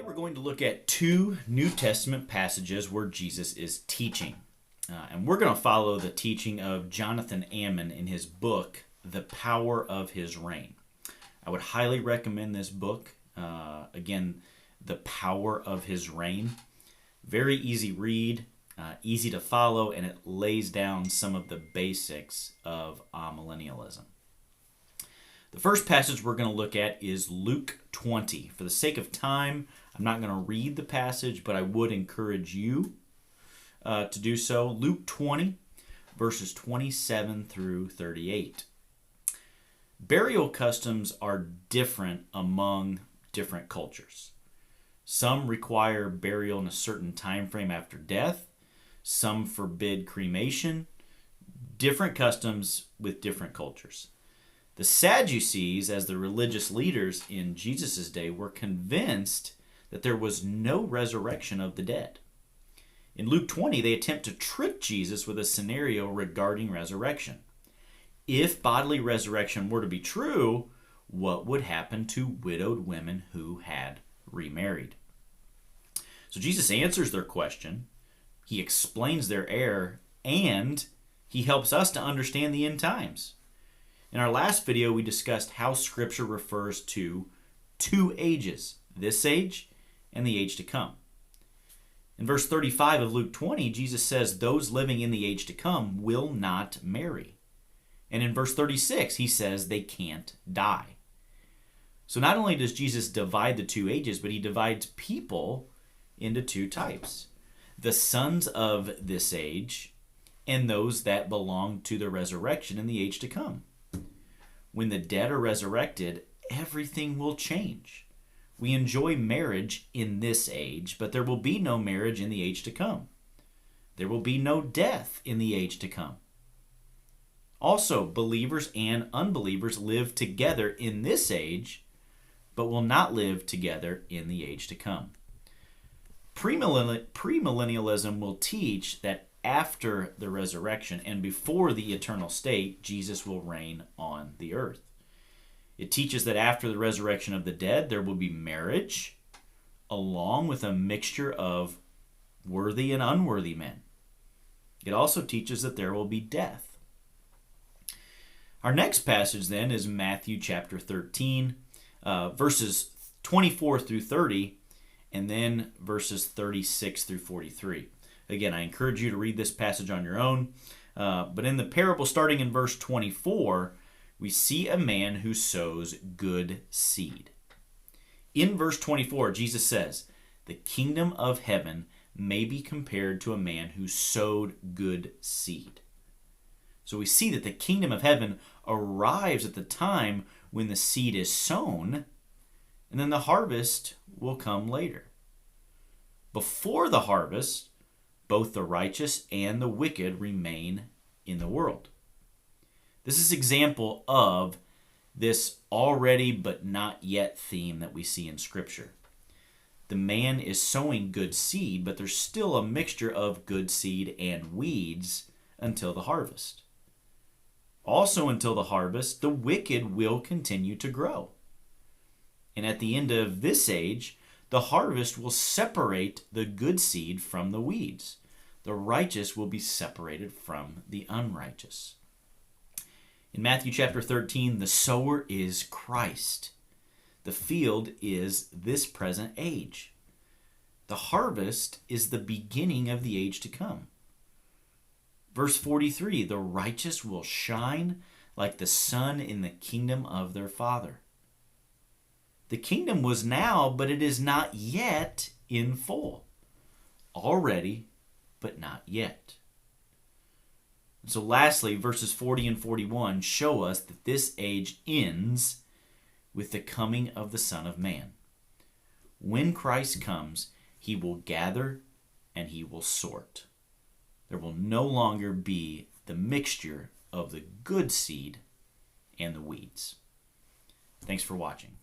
We're going to look at two New Testament passages where Jesus is teaching. And we're going to follow the teaching of Jonathan Ammon in his book, The Power of His Reign. I would highly recommend this book. Again, The Power of His Reign. Very easy read, easy to follow, and it lays down some of the basics of Amillennialism. The first passage we're going to look at is Luke 20. For the sake of time, I'm not going to read the passage, but I would encourage you to do so. Luke 20, verses 27 through 38. Burial customs are different among different cultures. Some require burial in a certain time frame after death. Some forbid cremation. Different customs with different cultures. The Sadducees, as the religious leaders in Jesus' day, were convinced that there was no resurrection of the dead. In Luke 20, they attempt to trick Jesus with a scenario regarding resurrection. If bodily resurrection were to be true, what would happen to widowed women who had remarried? So Jesus answers their question, he explains their error, and he helps us to understand the end times. In our last video, we discussed how Scripture refers to two ages, this age and the age to come. In verse 35 of Luke 20, Jesus says those living in the age to come will not marry. And in verse 36, he says they can't die. So not only does Jesus divide the two ages, but he divides people into two types. The sons of this age and those that belong to the resurrection in the age to come. When the dead are resurrected, everything will change. We enjoy marriage in this age, but there will be no marriage in the age to come. There will be no death in the age to come. Also, believers and unbelievers live together in this age, but will not live together in the age to come. Premillennialism will teach that after the resurrection and before the eternal state, Jesus will reign on the earth. It teaches that after the resurrection of the dead, there will be marriage, along with a mixture of worthy and unworthy men. It also teaches that there will be death. Our next passage then is Matthew chapter 13, verses 24 through 30, and then verses 36 through 43. Again, I encourage you to read this passage on your own. But in the parable, starting in verse 24, we see a man who sows good seed. In verse 24, Jesus says, the kingdom of heaven may be compared to a man who sowed good seed. So we see that the kingdom of heaven arrives at the time when the seed is sown, and then the harvest will come later. Before the harvest, both the righteous and the wicked remain in the world. This is an example of this already but not yet theme that we see in Scripture. The man is sowing good seed, but there's still a mixture of good seed and weeds until the harvest. Also until the harvest, the wicked will continue to grow. And at the end of this age, the harvest will separate the good seed from the weeds. The righteous will be separated from the unrighteous. In Matthew chapter 13, the sower is Christ. The field is this present age. The harvest is the beginning of the age to come. Verse 43, the righteous will shine like the sun in the kingdom of their Father. The kingdom was now, but it is not yet in full. Already, but not yet. So lastly, verses 40 and 41 show us that this age ends with the coming of the Son of Man. When Christ comes, he will gather and he will sort. There will no longer be the mixture of the good seed and the weeds. Thanks for watching.